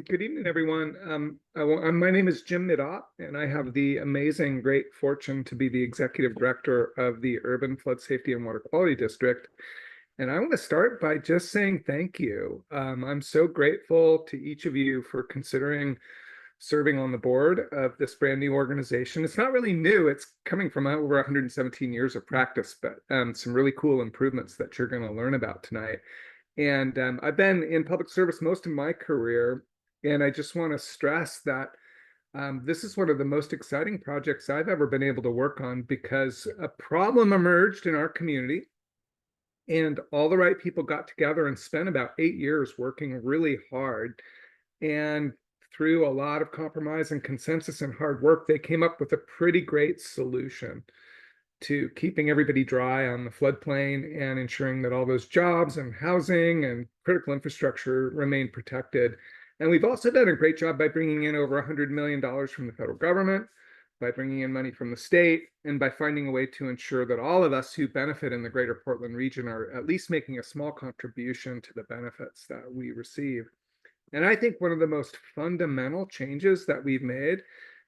Good evening, everyone. My name is Jim Midott, and I have the amazing, great fortune to be the executive director of the Urban Flood Safety and Water Quality District. And I want to start by just saying thank you. I'm so grateful to each of you for considering serving on the board of this brand new organization. It's not really new, it's coming from over 117 years of practice, but some really cool improvements that you're going to learn about tonight. And I've been in public service most of my career, and I just want to stress that this is one of the most exciting projects I've ever been able to work on because a problem emerged in our community, and all the right people got together and spent about 8 years working really hard. And through a lot of compromise and consensus and hard work, they came up with a pretty great solution to keeping everybody dry on the floodplain and ensuring that all those jobs and housing and critical infrastructure remain protected. And we've also done a great job by bringing in over $100 million from the federal government, by bringing in money from the state, and by finding a way to ensure that all of us who benefit in the greater Portland region are at least making a small contribution to the benefits that we receive. And I think one of the most fundamental changes that we've made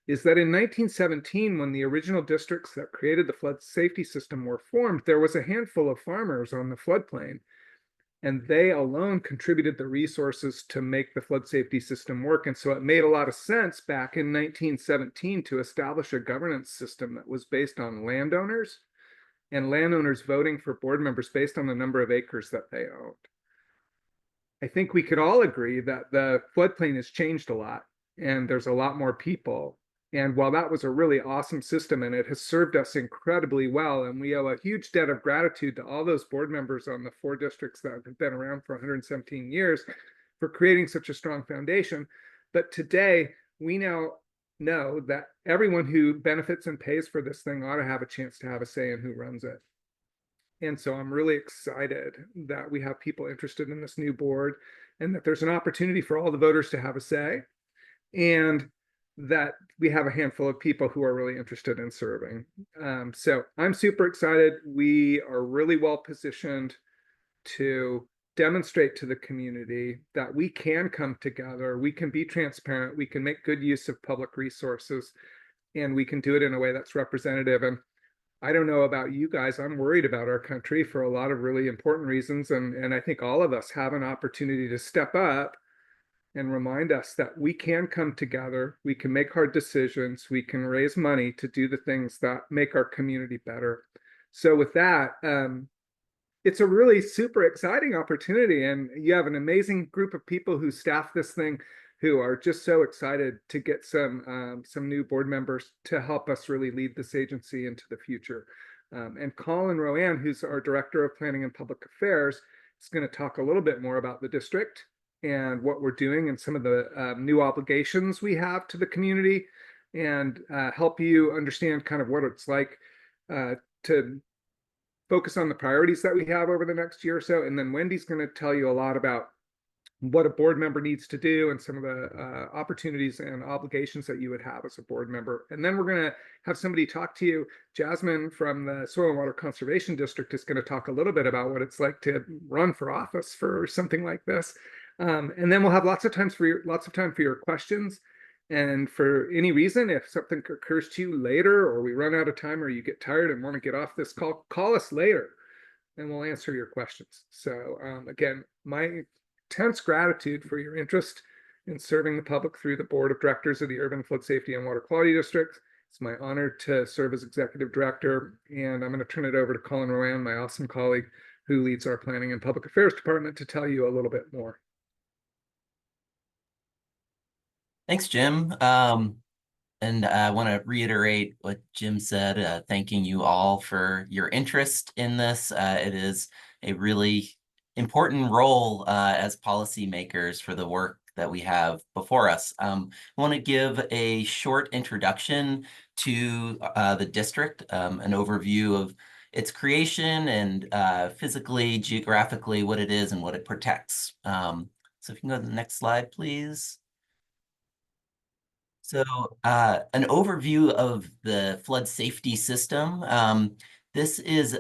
is that in 1917, when the original districts that created the flood safety system were formed, there was a handful of farmers on the floodplain, and they alone contributed the resources to make the flood safety system work. And so it made a lot of sense back in 1917 to establish a governance system that was based on landowners and landowners voting for board members based on the number of acres that they owned. I think we could all agree that the floodplain has changed a lot and there's a lot more people. And while that was a really awesome system and it has served us incredibly well, and we owe a huge debt of gratitude to all those board members on the 4 districts that have been around for 117 years for creating such a strong foundation. But today, we now know that everyone who benefits and pays for this thing ought to have a chance to have a say in who runs it. And so I'm really excited that we have people interested in this new board and that there's an opportunity for all the voters to have a say, and that we have a handful of people who are really interested in serving. So I'm super excited. We are really well positioned to demonstrate to the community that we can come together, we can be transparent, we can make good use of public resources, and we can do it in a way that's representative. And I don't know about you guys, I'm worried about our country for a lot of really important reasons. And I think all of us have an opportunity to step up and remind us that we can come together, we can make hard decisions, we can raise money to do the things that make our community better. So with that, it's a really super exciting opportunity, and you have an amazing group of people who staff this thing who are just so excited to get some new board members to help us really lead this agency into the future. And Colin Rowan, who's our Director of Planning and Public Affairs, is going to talk a little bit more about the district and what we're doing and some of the new obligations we have to the community, and help you understand kind of what it's like to focus on the priorities that we have over the next year or so. And then Wendy's going to tell you a lot about what a board member needs to do and some of the opportunities and obligations that you would have as a board member. And then we're going to have somebody talk to you. Jasmine from the Soil and Water Conservation District is going to talk a little bit about what it's like to run for office for something like this. And then we'll have lots of time for your questions. And for any reason, if something occurs to you later, or we run out of time, or you get tired and want to get off this call, call us later and we'll answer your questions. So again, my intense gratitude for your interest in serving the public through the board of directors of the Urban Flood Safety and Water Quality District. It's my honor to serve as executive director, and I'm going to turn it over to Colin Rowan, my awesome colleague who leads our planning and public affairs department, to tell you a little bit more. Thanks, Jim. And I want to reiterate what Jim said, thanking you all for your interest in this. It is a really important role as policymakers for the work that we have before us. I want to give a short introduction to the district, an overview of its creation and physically, geographically, what it is and what it protects. So if you can go to the next slide, please. So an overview of the flood safety system. This is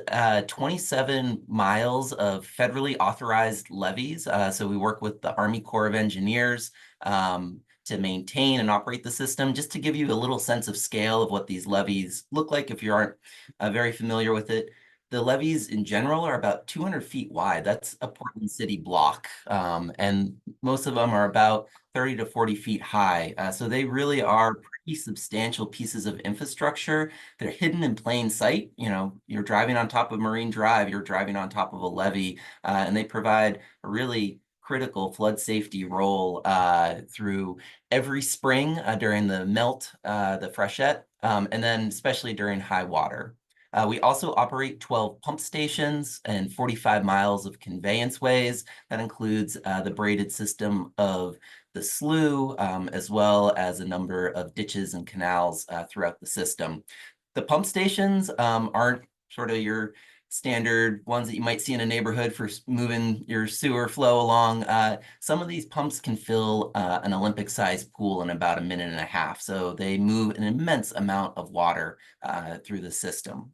27 miles of federally authorized levees. So we work with the Army Corps of Engineers, to maintain and operate the system. Just to give you a little sense of scale of what these levees look like if you aren't very familiar with it. The levees in general are about 200 feet wide. That's a Portland City block. And most of them are about 30 to 40 feet high. So they really are pretty substantial pieces of infrastructure. They're hidden in plain sight. You know, you're driving on top of Marine Drive, you're driving on top of a levee, and they provide a really critical flood safety role through every spring during the melt, the freshet, and then especially during high water. We also operate 12 pump stations and 45 miles of conveyance ways. That includes the braided system of the slough, as well as a number of ditches and canals throughout the system. The pump stations aren't sort of your standard ones that you might see in a neighborhood for moving your sewer flow along. Some of these pumps can fill an Olympic-sized pool in about a minute and a half. So they move an immense amount of water through the system.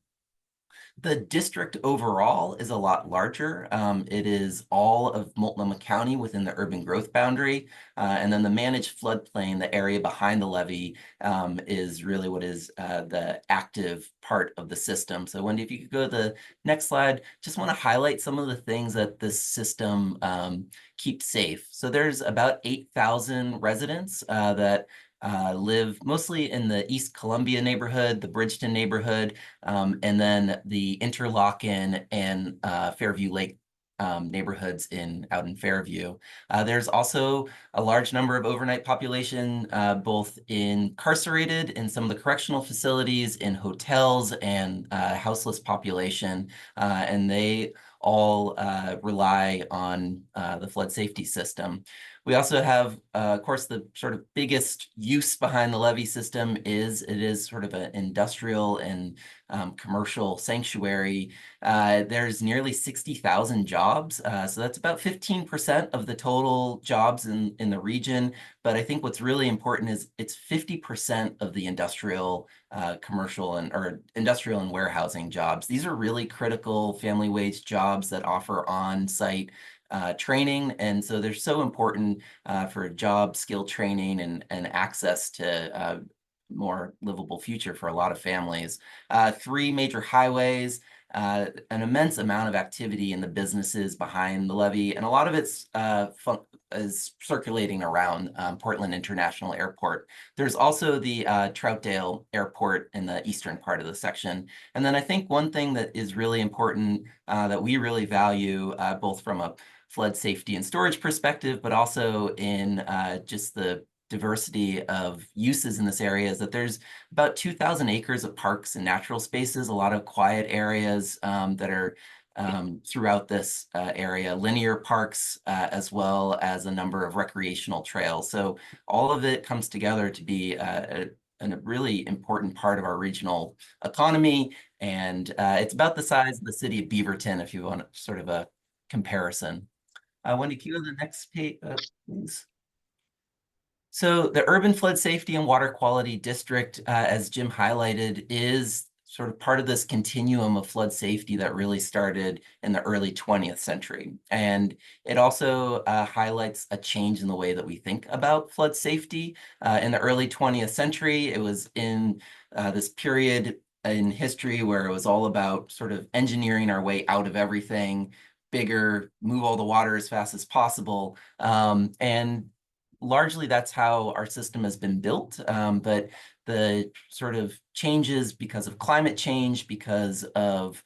The district overall is a lot larger. It is all of Multnomah County within the urban growth boundary. And then the managed floodplain, the area behind the levee, is really what is the active part of the system. So Wendy, if you could go to the next slide, just want to highlight some of the things that this system keeps safe. So there's about 8,000 residents that live mostly in the East Columbia neighborhood, the Bridgeton neighborhood, and then the Interlochen and Fairview Lake neighborhoods out in Fairview. There's also a large number of overnight population, both incarcerated in some of the correctional facilities, in hotels, and houseless population, and they all rely on the flood safety system. We also have, of course, the sort of biggest use behind the levee system is it is sort of an industrial and commercial sanctuary. There's nearly 60,000 jobs, so that's about 15% of the total jobs in the region. But I think what's really important is it's 50% of the industrial, commercial, or industrial and warehousing jobs. These are really critical family wage jobs that offer on-site training, and so they're so important for job skill training and access to more livable future for a lot of families. 3 major highways, an immense amount of activity in the businesses behind the levee, and a lot of it's is circulating around Portland International Airport. There's also the Troutdale Airport in the eastern part of the section. And then I think one thing that is really important that we really value, both from a flood safety and storage perspective, but also in just the diversity of uses in this area, is that there's about 2,000 acres of parks and natural spaces, a lot of quiet areas that are throughout this area, linear parks, as well as a number of recreational trails. So all of it comes together to be a really important part of our regional economy. And it's about the size of the city of Beaverton, if you want sort of a comparison. Wendy, can you go to the next page, please? So the Urban Flood Safety and Water Quality District, as Jim highlighted, is sort of part of this continuum of flood safety that really started in the early 20th century. And it also highlights a change in the way that we think about flood safety. In the early 20th century, it was in this period in history where it was all about sort of engineering our way out of everything, bigger, move all the water as fast as possible. And largely that's how our system has been built. But the sort of changes because of climate change, because of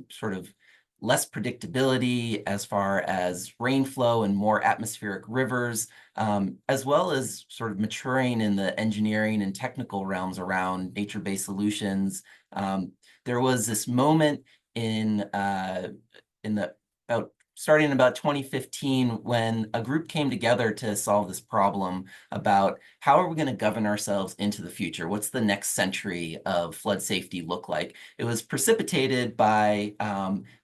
sort of less predictability as far as rainflow and more atmospheric rivers, as well as sort of maturing in the engineering and technical realms around nature-based solutions. There was this moment in the starting in about 2015, when a group came together to solve this problem about how are we going to govern ourselves into the future? What's the next century of flood safety look like? It was precipitated by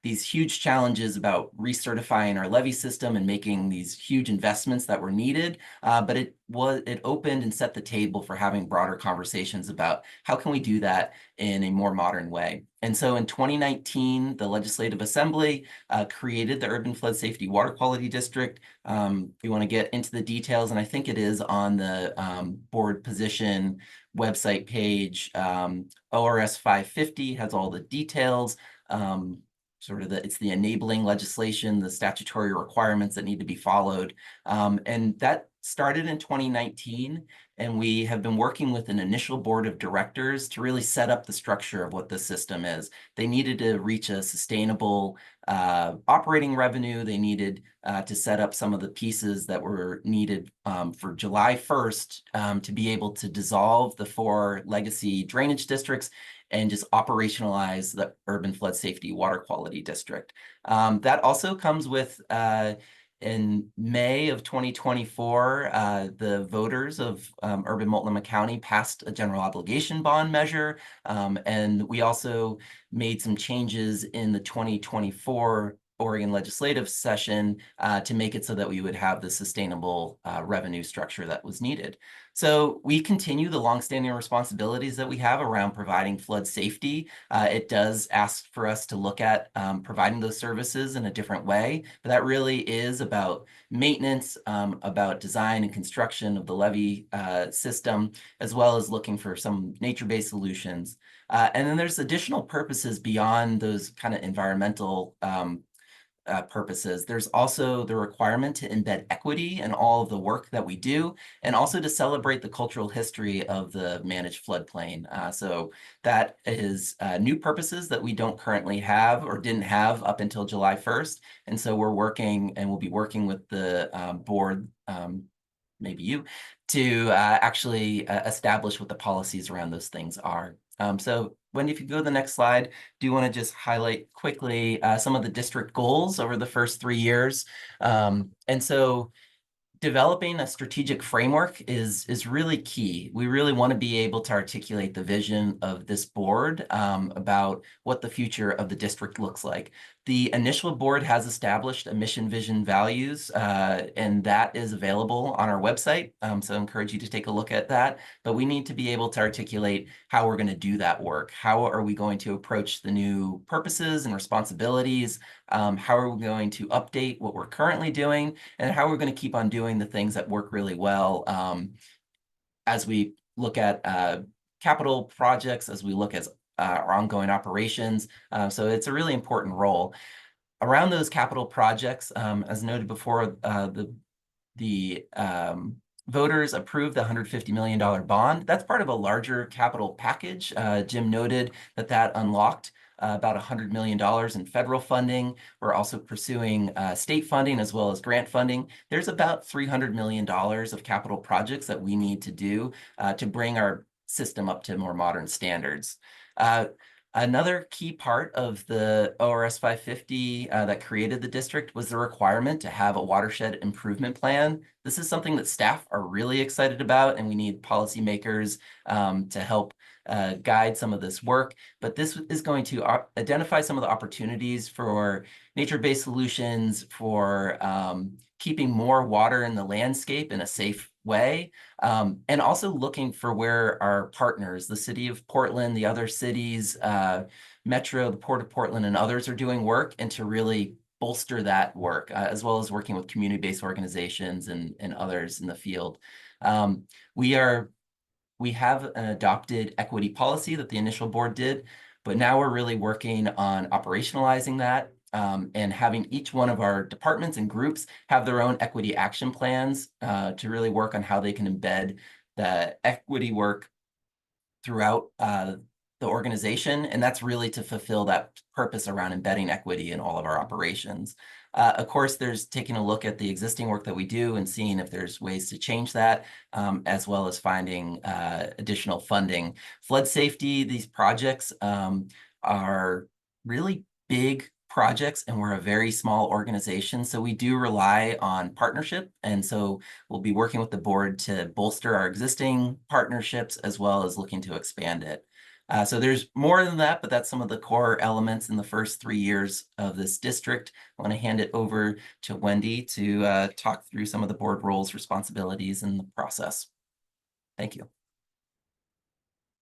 these huge challenges about recertifying our levee system and making these huge investments that were needed. But it it opened and set the table for having broader conversations about how can we do that in a more modern way. And so in 2019, the Legislative Assembly created the Urban Flood Safety Water Quality District. If you want to get into the details, and I think it is on the board position website page, ORS 550 has all the details. It's the enabling legislation, the statutory requirements that need to be followed. And that started in 2019, and we have been working with an initial board of directors to really set up the structure of what the system is. They needed to reach a sustainable operating revenue. They needed to set up some of the pieces that were needed for July 1st to be able to dissolve the 4 legacy drainage districts and just operationalize the Urban Flood Safety Water Quality District. That also comes with in May of 2024, the voters of urban Multnomah County passed a general obligation bond measure. And we also made some changes in the 2024 Oregon legislative session to make it so that we would have the sustainable revenue structure that was needed. So we continue the longstanding responsibilities that we have around providing flood safety. It does ask for us to look at providing those services in a different way, but that really is about maintenance, about design and construction of the levee system, as well as looking for some nature-based solutions. And then there's additional purposes beyond those kind of environmental purposes. There's also the requirement to embed equity in all of the work that we do, and also to celebrate the cultural history of the managed floodplain. So that is new purposes that we don't currently have or didn't have up until July 1st. And so we're working, and we'll be working with the board, maybe you, to actually establish what the policies around those things are. So Wendy, if you go to the next slide, do you want to just highlight quickly some of the district goals over the first 3 years? And so developing a strategic framework is really key. We really want to be able to articulate the vision of this board about what the future of the district looks like. The initial board has established a mission, vision, values, and that is available on our website. So I encourage you to take a look at that. But we need to be able to articulate how we're going to do that work. How are we going to approach the new purposes and responsibilities? How are we going to update what we're currently doing? And how we're going to keep on doing the things that work really well as we look at capital projects, as we look at our ongoing operations. So it's a really important role. Around those capital projects, as noted before, the voters approved the $150 million bond. That's part of a larger capital package. Jim noted that unlocked about $100 million in federal funding. We're also pursuing state funding as well as grant funding. There's about $300 million of capital projects that we need to do to bring our system up to more modern standards. Another key part of the ORS 550 that created the district was the requirement to have a watershed improvement plan. This is something that staff are really excited about, and we need policymakers to help guide some of this work. But this is going to identify some of the opportunities for nature-based solutions, for keeping more water in the landscape in a safe way, and also looking for where our partners, the city of Portland, the other cities, Metro, the Port of Portland, and others are doing work, and to really bolster that work, as well as working with community-based organizations and others in the field. We have an adopted equity policy that the initial board did, but now we're really working on operationalizing that and having each one of our departments and groups have their own equity action plans to really work on how they can embed the equity work throughout the organization. And that's really to fulfill that purpose around embedding equity in all of our operations. Of course, there's taking a look at the existing work that we do and seeing if there's ways to change that, as well as finding additional funding. Flood safety, these projects are really big projects, and we're a very small organization, so we do rely on partnership. And so we'll be working with the board to bolster our existing partnerships as well as looking to expand it. So there's more than that, but that's some of the core elements in the first 3 years of this district. I want to hand it over to Wendy to talk through some of the board roles, responsibilities, and the process. Thank you.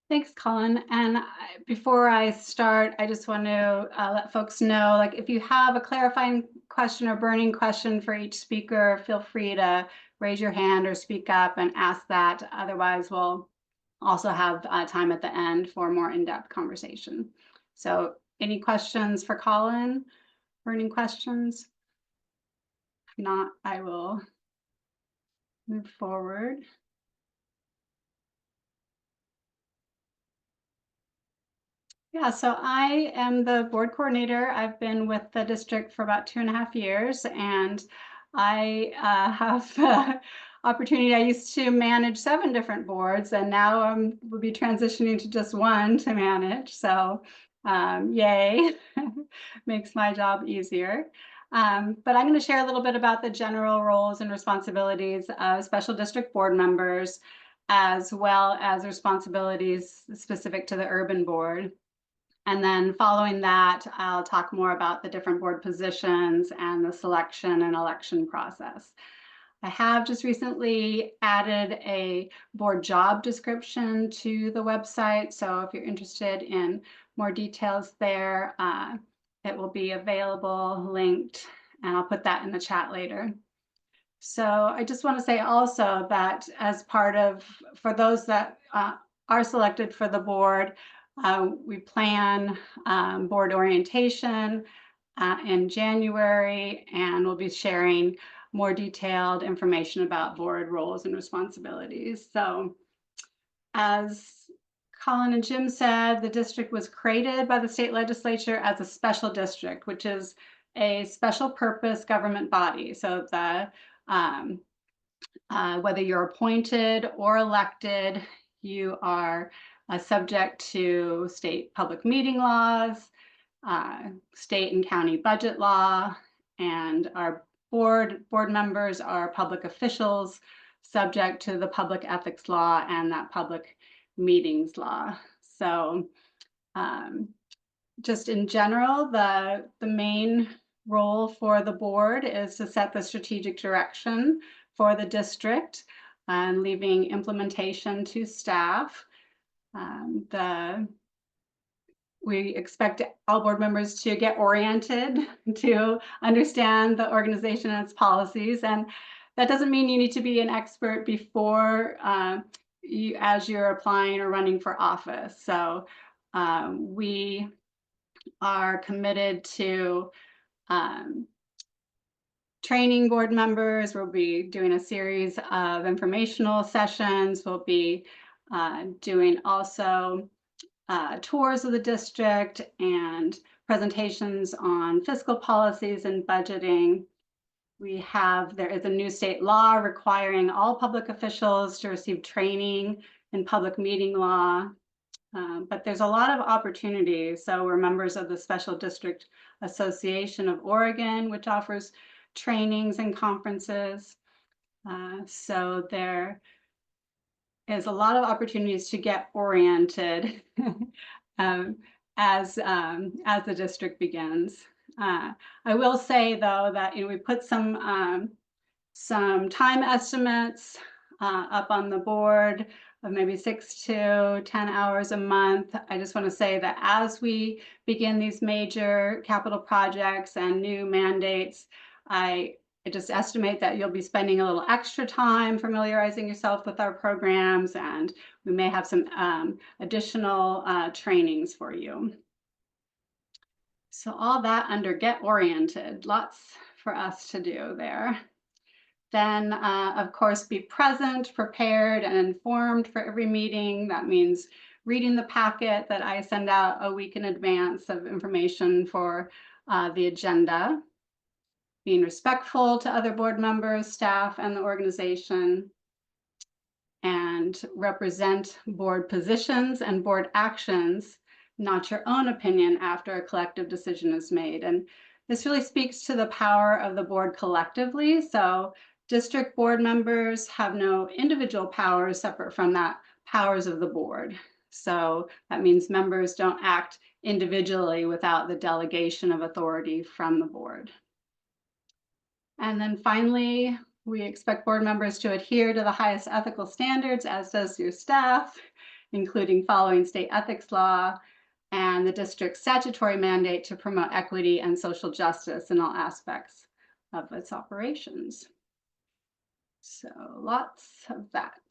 Thanks, Colin. And before I start, I just want to let folks know, like, if you have a clarifying question or burning question for each speaker, feel free to raise your hand or speak up and ask that. Otherwise, we'll also have time at the end for more in-depth conversation. So any questions for Colin? Burning questions? If not, I will move forward. Yeah, so I am the board coordinator. I've been with the district for about 2.5 years, and I have the opportunity. I used to manage 7 different boards, and now we'll be transitioning to just 1 to manage. So yay, makes my job easier. But I'm going to share a little bit about the general roles and responsibilities of special district board members, as well as responsibilities specific to the urban board. And then following that, I'll talk more about the different board positions and the selection and election process. I have just recently added a board job description to the website. So if you're interested in more details there, it will be available, linked, and I'll put that in the chat later. So I just want to say also that as part of, for those that are selected for the board, we plan board orientation in January, and we'll be sharing more detailed information about board roles and responsibilities. So as Colin and Jim said, the district was created by the state legislature as a special district, which is a special purpose government body. So the whether you're appointed or elected, you are subject to state public meeting laws, state and county budget law, and our board members are public officials subject to the public ethics law and that public meetings law. So just in general, the main role for the board is to set the strategic direction for the district and leaving implementation to staff. We expect all board members to get oriented, to understand the organization and its policies. And that doesn't mean you need to be an expert before as you're applying or running for office. So we are committed to training board members. We'll be doing a series of informational sessions. We'll be doing also tours of the district and presentations on fiscal policies and budgeting. There is a new state law requiring all public officials to receive training in public meeting law. But there's a lot of opportunities. So we're members of the Special District Association of Oregon, which offers trainings and conferences. So there is a lot of opportunities to get oriented as the district begins. I will say though that we put some time estimates up on the board of maybe 6 to 10 hours a month. I just want to say that as we begin these major capital projects and new mandates, I just estimate that you'll be spending a little extra time familiarizing yourself with our programs, and we may have some additional trainings for you. So all that under get oriented, lots for us to do there. Then, of course, be present, prepared, and informed for every meeting. That means reading the packet that I send out a week in advance of information for the agenda. Being respectful to other board members, staff, and the organization. And represent board positions and board actions, not your own opinion after a collective decision is made. And this really speaks to the power of the board collectively. So district board members have no individual powers separate from that powers of the board. So that means members don't act individually without the delegation of authority from the board. And then finally, we expect board members to adhere to the highest ethical standards, as does your staff, including following state ethics law and the district's statutory mandate to promote equity and social justice in all aspects of its operations. So lots of that.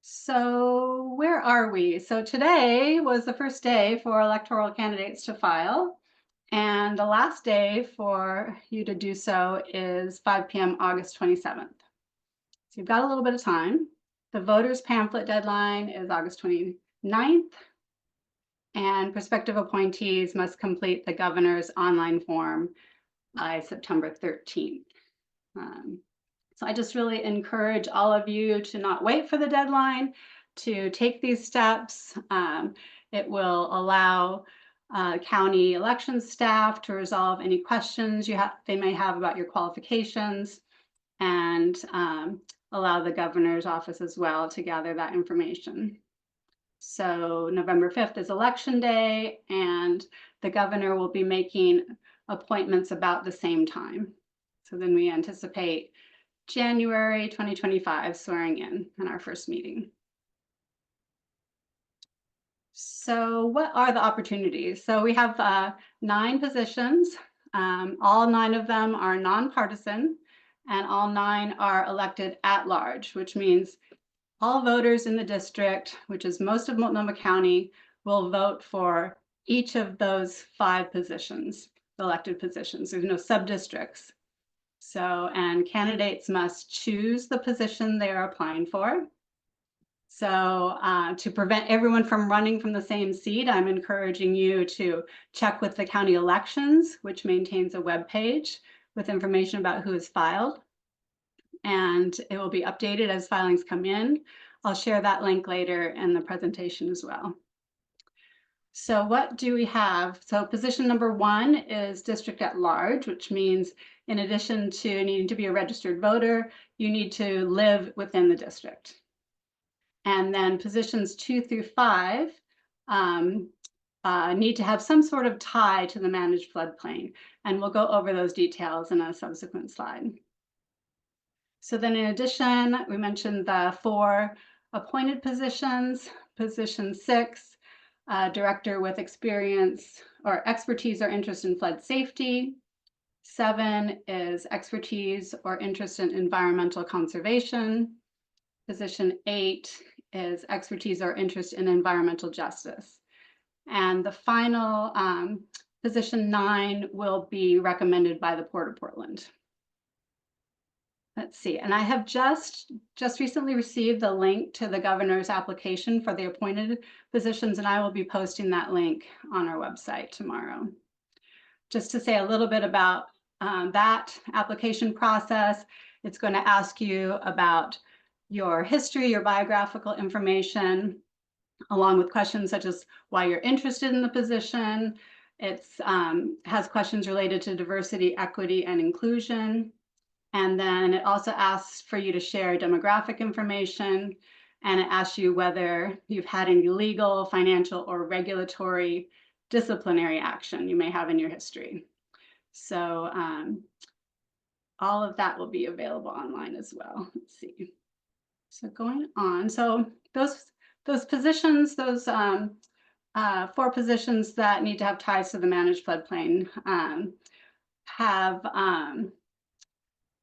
So where are we? So today was the first day for electoral candidates to file. And the last day for you to do so is 5 p.m. August 27th. So you've got a little bit of time. The voters pamphlet deadline is August 29th. And prospective appointees must complete the governor's online form by September 13th. So I just really encourage all of you to not wait for the deadline, to take these steps. It will allow county elections staff to resolve any questions they may have about your qualifications, and allow the governor's office as well to gather that information. So November 5th is election day, and the governor will be making appointments about the same time. So then we anticipate January 2025 swearing in our first meeting. So what are the opportunities? So we have 9 positions. All 9 of them are nonpartisan, and all 9 are elected at large, which means all voters in the district, which is most of Multnomah County, will vote for each of those 5 positions, elected positions. There's no sub-districts. So, and candidates must choose the position they are applying for. So to prevent everyone from running from the same seat, I'm encouraging you to check with the county elections, which maintains a web page with information about who is filed. And it will be updated as filings come in. I'll share that link later in the presentation as well. So what do we have? So position number 1 is district at large, which means in addition to needing to be a registered voter, you need to live within the district. And then positions 2 through 5 need to have some sort of tie to the managed floodplain. And we'll go over those details in a subsequent slide. So then in addition, we mentioned the 4 appointed positions. Position 6, director with experience or expertise or interest in flood safety. 7 is expertise or interest in environmental conservation. Position 8 is expertise or interest in environmental justice. And the final position 9 will be recommended by the Port of Portland. Let's see, and I have just recently received the link to the governor's application for the appointed positions, and I will be posting that link on our website tomorrow. Just to say a little bit about that application process, it's going to ask you about your history, your biographical information, along with questions such as why you're interested in the position. It has questions related to diversity, equity, and inclusion. And then it also asks for you to share demographic information, and it asks you whether you've had any legal, financial, or regulatory disciplinary action you may have in your history. So all of that will be available online as well. Let's see. So going on, so those positions, those 4 positions that need to have ties to the managed floodplain have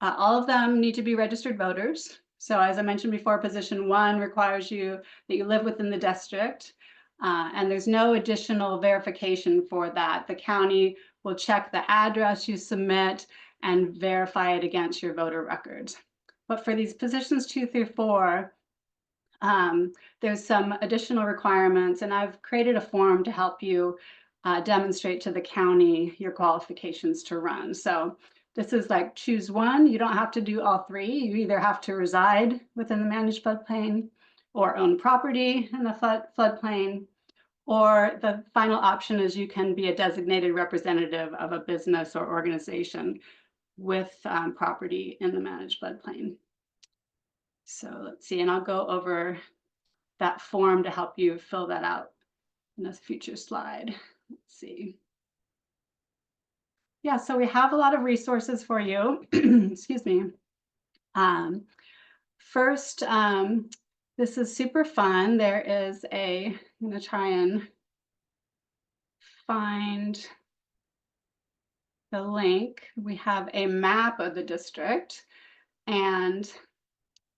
all of them need to be registered voters. So as I mentioned before, position 1 requires you that you live within the district, and there's no additional verification for that. The county will check the address you submit and verify it against your voter records. But for these positions 2 through 4, there's some additional requirements, and I've created a form to help you demonstrate to the county your qualifications to run. So this is like choose one. You don't have to do all 3. You either have to reside within the managed floodplain or own property in the floodplain, or the final option is you can be a designated representative of a business or organization with property in the managed floodplain. So let's see, and I'll go over that form to help you fill that out in a future slide. Let's see. Yeah, so we have a lot of resources for you. Excuse me. First, this is super fun. There is I'm going to try and find the link. We have a map of the district. And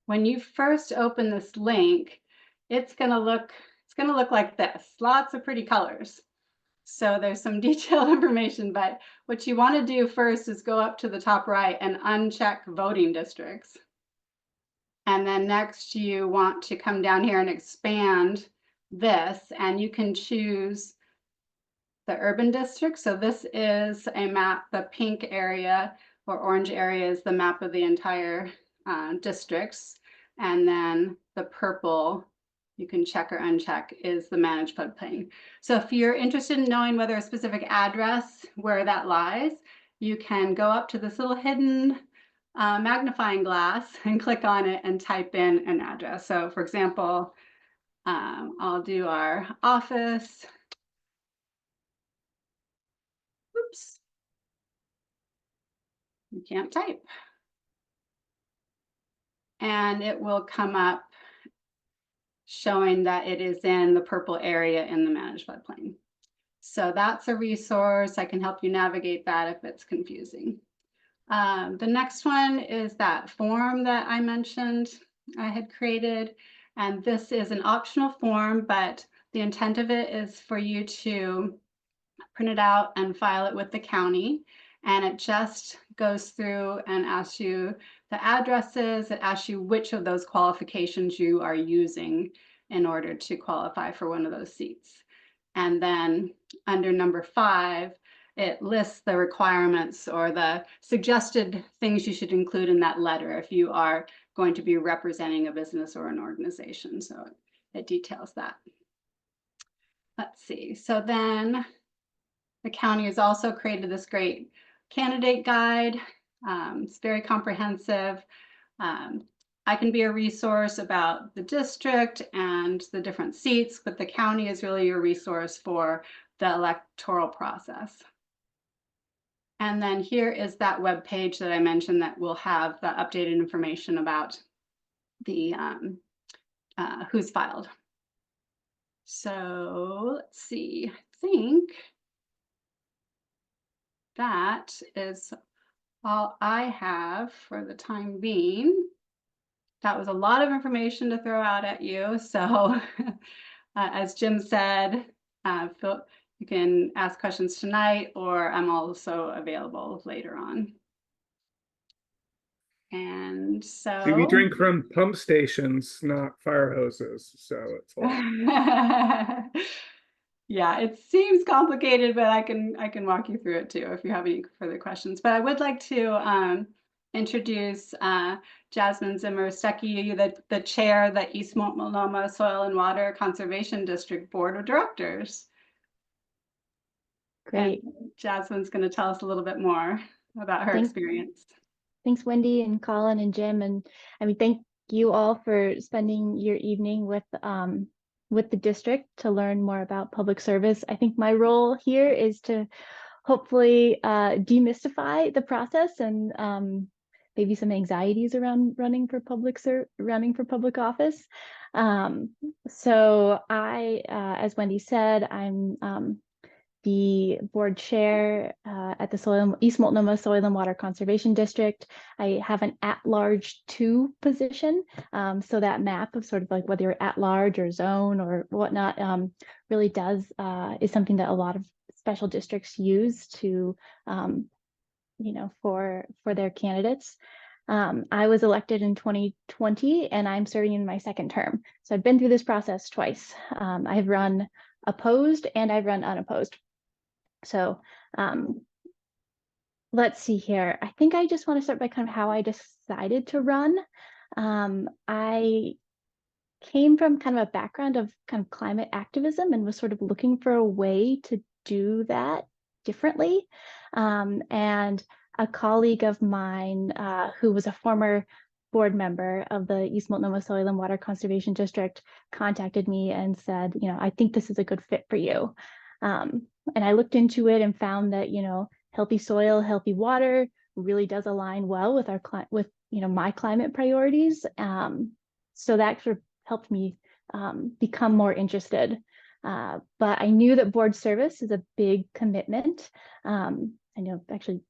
when you first open this link, it's going to look like this. Lots of pretty colors. So there's some detailed information, but what you want to do first is go up to the top right and uncheck voting districts. And then next you want to come down here and expand this, and you can choose the urban district. So this is a map. The pink area or orange area is the map of the entire districts. And then the purple, you can check or uncheck, is the managed floodplain. So if you're interested in knowing whether a specific address, where that lies, you can go up to this little hidden magnifying glass and click on it and type in an address. So for example, I'll do our office. Oops. You can't type. And it will come up showing that it is in the purple area in the managed floodplain. So that's a resource. I can help you navigate that if it's confusing. The next one is that form that I mentioned I had created. And this is an optional form, but the intent of it is for you to print it out and file it with the county. And it just goes through and asks you the addresses. It asks you which of those qualifications you are using in order to qualify for one of those seats. And then under number 5, it lists the requirements or the suggested things you should include in that letter if you are going to be representing a business or an organization. So it details that. Let's see. So then the county has also created this great candidate guide. It's very comprehensive. I can be a resource about the district and the different seats, but the county is really your resource for the electoral process. And then here is that web page that I mentioned that will have the updated information about the who's filed. So let's see, I think that is all I have for the time being. That was a lot of information to throw out at you. So as Jim said, you can ask questions tonight, or I'm also available later on. And so We drink from pump stations, not fire hoses. So it's all. Yeah, it seems complicated, but I can walk you through it too if you have any further questions. But I would like to introduce Jasmine Zimmer-Stuckey, the chair of the East Multnomah Soil and Water Conservation District Board of Directors. Great. And Jasmine's going to tell us a little bit more about her experience. Thanks, Wendy and Colin and Jim. And I mean, thank you all for spending your evening with the district to learn more about public service. I think my role here is to hopefully demystify the process and maybe some anxieties around running for public office. So I, as Wendy said, I'm the board chair at the East Multnomah Soil and Water Conservation District. I have an at-large 2 position. So that map of sort of like whether you're at-large or zone or whatnot really is something that a lot of special districts use to, for their candidates. I was elected in 2020 and I'm serving in my 2nd term. So I've been through this process twice. I've run opposed and I've run unopposed. So let's see here. I think I just want to start by kind of how I decided to run. I came from kind of a background of kind of climate activism and was sort of looking for a way to do that differently. And a colleague of mine who was a former board member of the East Multnomah Soil and Water Conservation District contacted me and said, I think this is a good fit for you. And I looked into it and found that, healthy soil, healthy water really does align well with my climate priorities. So that sort of helped me become more interested. But I knew that board service is a big commitment. I know actually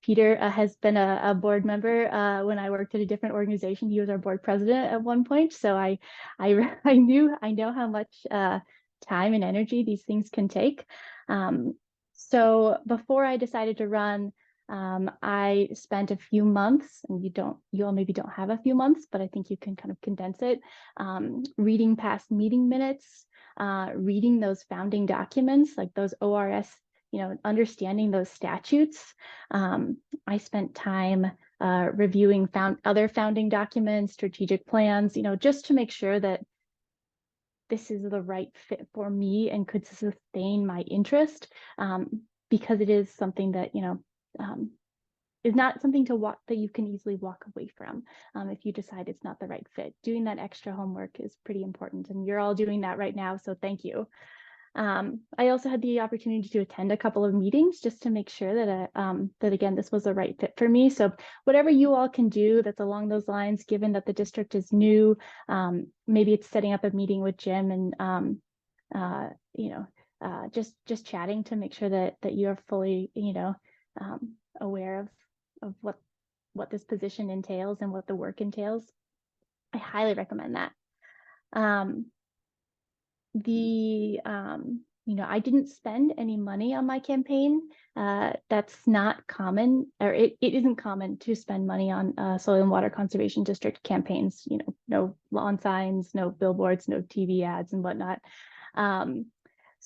Peter has been a board member when I worked at a different organization. He was our board president at one point. So I know how much time and energy these things can take. So before I decided to run, I spent a few months, and you all maybe don't have a few months, but I think you can kind of condense it, reading past meeting minutes, reading those founding documents, like those ORS, understanding those statutes. I spent time reviewing other founding documents, strategic plans, just to make sure that this is the right fit for me and could sustain my interest, because it is something that, is not something that you can easily walk away from if you decide it's not the right fit. Doing that extra homework is pretty important, and you're all doing that right now, so thank you. I also had the opportunity to attend a couple of meetings just to make sure that again, this was the right fit for me. So whatever you all can do that's along those lines, given that the district is new, maybe it's setting up a meeting with Jim and just chatting to make sure that you're fully aware of what this position entails and what the work entails. I highly recommend that. I didn't spend any money on my campaign. That's not common, or it isn't common to spend money on soil and water conservation district campaigns. No lawn signs, no billboards, no TV ads and whatnot. And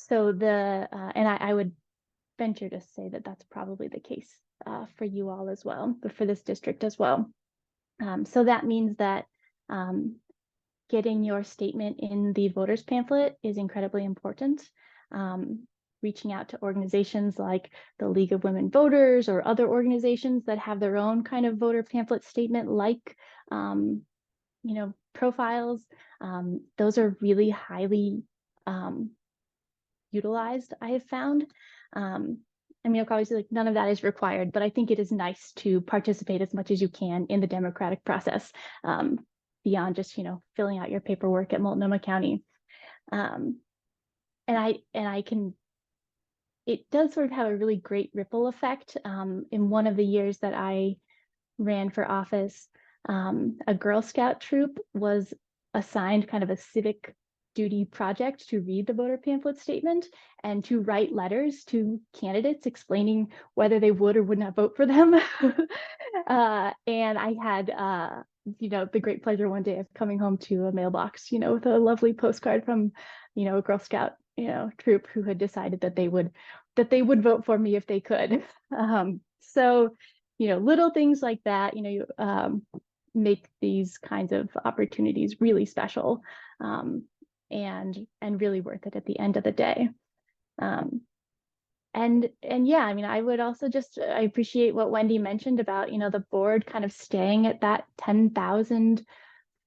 I would venture to say that that's probably the case for you all as well, but for this district as well. So that means that getting your statement in the voters pamphlet is incredibly important. Reaching out to organizations like the League of Women Voters or other organizations that have their own kind of voter pamphlet statement, like profiles. Those are really highly utilized, I have found. Obviously, like, none of that is required, but I think it is nice to participate as much as you can in the democratic process, beyond just, filling out your paperwork at Multnomah County. It does sort of have a really great ripple effect. In one of the years that I ran for office, a Girl Scout troop was assigned kind of a civic duty project to read the voter pamphlet statement and to write letters to candidates explaining whether they would or would not vote for them. And I had the great pleasure one day of coming home to a mailbox, with a lovely postcard from, a Girl Scout, troop who had decided that they would vote for me if they could. So, little things like that, make these kinds of opportunities really special, and really worth it at the end of the day. And yeah, I would also I appreciate what Wendy mentioned about, the board kind of staying at that 10,000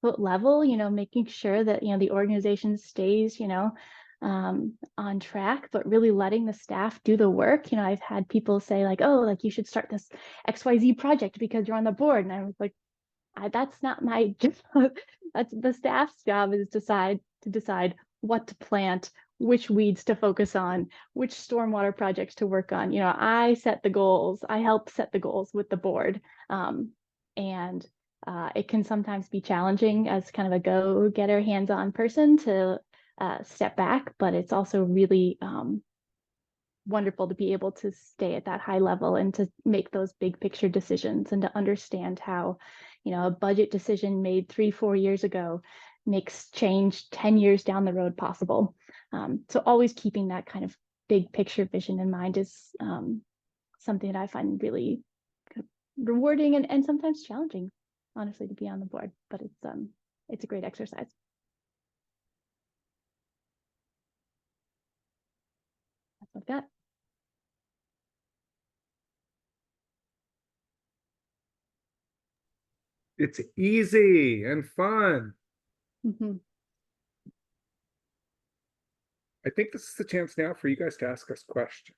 foot level, making sure that, the organization stays, on track, but really letting the staff do the work. I've had people say like, oh, like you should start this XYZ project because you're on the board. And I was like, that's not my job. That's the staff's job, is to decide what to plant, which weeds to focus on, which stormwater projects to work on. I set the goals. I help set the goals with the board. And it can sometimes be challenging as kind of a go-getter, hands-on person to step back, but it's also really wonderful to be able to stay at that high level and to make those big picture decisions and to understand how, a budget decision made 3-4 years ago makes change 10 years down the road possible. So always keeping that kind of big picture vision in mind is something that I find really rewarding and sometimes challenging, honestly, to be on the board, but it's a great exercise. That's what I've got. It's easy and fun. Mhm. I think this is the chance now for you guys to ask us questions.